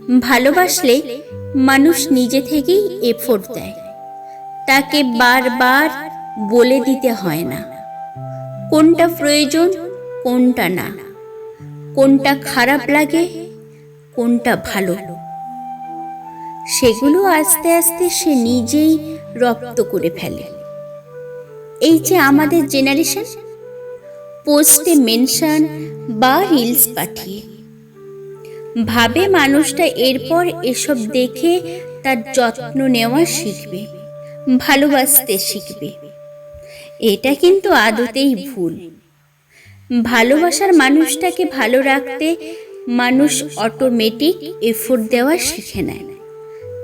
ভালোবাসলে মানুষ নিজে থেকেই এফোর্ট দেয়, তাকে বারবার বলে দিতে হয় না কোনটা প্রয়োজন কোনটা না, কোনটা খারাপ লাগে কোনটা ভালো। সেগুলো আস্তে আস্তে সে নিজেই রপ্ত করে ফেলে। এই যে আমাদের জেনারেশন পোস্টে মেনশন বা রিলস পাঠিয়ে ভাবে মানুষটা এরপর এসব দেখে তার যত্ন নেওয়া শিখবে, ভালোবাসতে শিখবে। এটা কিন্তু আদতেই ভুল। ভালোবাসার মানুষটাকে ভালো রাখতে মানুষ অটোমেটিক এফোর্ট দেওয়া শিখে নেয়,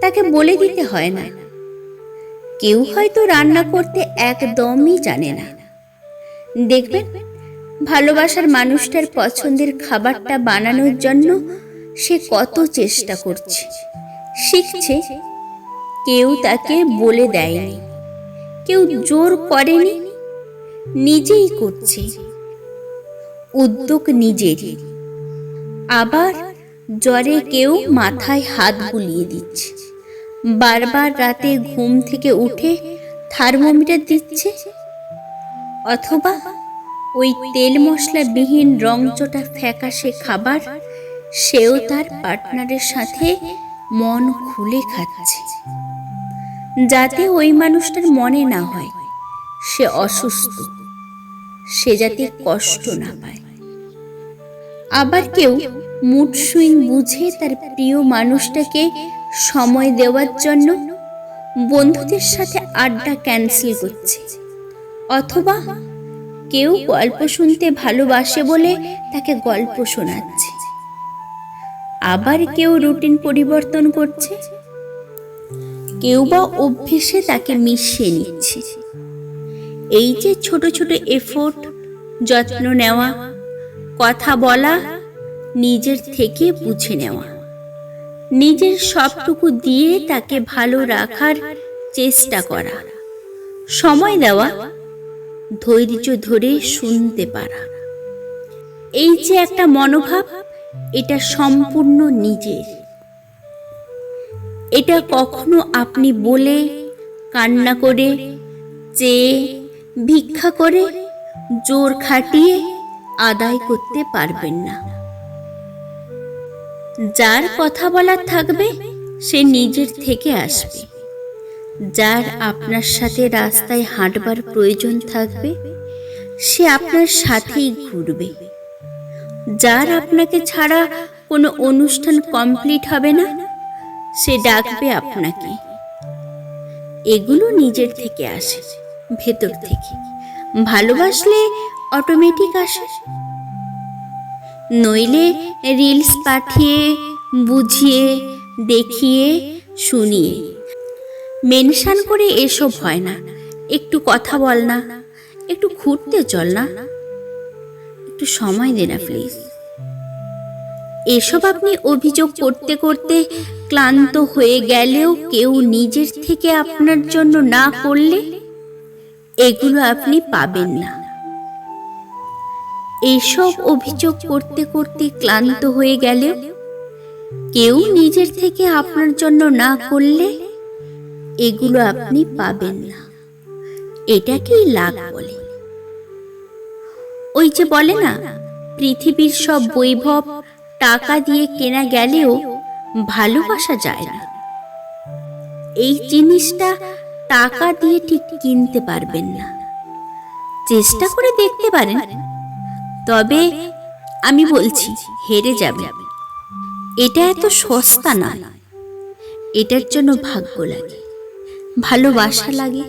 তাকে বলে দিতে হয় না। কেউ হয়তো রান্না করতে একদমই জানে না, দেখবেন ভালোবাসার মানুষটার পছন্দের খাবারটা বানানোর জন্য সে কত চেষ্টা করছে, শিখছে। কেউ তাকে বলে দেয়নি, কেউ জোর করেনি, নিজেই করছে। উদ্যোগ নিজেরই। আবার জ্বরে কেউ মাথায় হাত বুলিয়ে দিচ্ছে, বারবার রাতে ঘুম থেকে উঠে থার্মোমিটার দিচ্ছে, অথবা ওই তেল মশলাবিহীন রংচটা ফ্যাকাশে খাবার সেও তার পার্টনারের সাথে মন খুলে খাচ্ছে, যাতে ওই মানুষটার মনে না হয় সে অসুস্থ, সে যাতে কষ্ট না পায়। আবার কেউ মুড সুইং বুঝে তার প্রিয় মানুষটাকে সময় দেওয়ার জন্য বন্ধুদের সাথে আড্ডা ক্যান্সেল করছে, অথবা কেউ গল্প শুনতে ভালোবাসে বলে তাকে গল্প শোনাচ্ছে। আবার কেউ রুটিন পরিবর্তন করছে, কেউ বা অভ্যেসে তাকে মিশিয়ে নিচ্ছে। এই যে ছোট ছোট এফোর্ট, যত্ন নেওয়া, কথা বলা, নিজের থেকে বুঝে নেওয়া, নিজের সবটুকু দিয়ে তাকে ভালো রাখার চেষ্টা করা, সময় দেওয়া, ধৈর্য ধরে শুনতে পারা, এই যে একটা মনোভাব, এটা সম্পূর্ণ নিজের। এটা কখনো আপনি বলে, কান্না করে, চেয়ে, ভিক্ষা করে, জোর খাটিয়ে আদায় করতে পারবেন না। যার কথা বলার থাকবে সে নিজের থেকে আসবে। যার আপনার সাথে রাস্তায় হাঁটবার প্রয়োজন থাকবে সে আপনার সাথেই ঘুরবে। যার আপনাকে ছাড়া কোনো অনুষ্ঠান কমপ্লিট হবে না সে ডাকবে আপনাকে। এগুলো নিজের থেকে আসে, ভেতর থেকে। ভালোবাসলে অটোমেটিক আসে, নইলে রিলস পাঠিয়ে, বুঝিয়ে, দেখিয়ে, শুনিয়ে, মেনশন করে এসব হয় না। একটু কথা বল না, একটু ঘুরতে চল না, একটু সময় দে না প্লিজ। এসব আপনি অভিযোগ করতে করতে ক্লান্ত হয়ে গেলেও কেউ নিজের থেকে আপনার জন্য না করলে এগুলো আপনি পাবেন না। এইসব অভিযোগ করতে করতে ক্লান্ত হয়ে গেলেও কেউ নিজের থেকে আপনার জন্য না করলে এগুলো আপনি পাবেন না। এটাকেই লাক বলে। ওই যে বলে না, পৃথিবীর সব বৈভব টাকা দিয়ে কেনা গেলেও ভালোবাসা যায় না। এই জিনিসটা টাকা দিয়ে ঠিক কিনতে পারবেন না। চেষ্টা করে দেখতে পারেন, তবে আমি বলছি হেরে যাবে। এটা এত সস্তা নয়। এটার জন্য ভাগ্য লাগে, ভালোবাসা লাগে।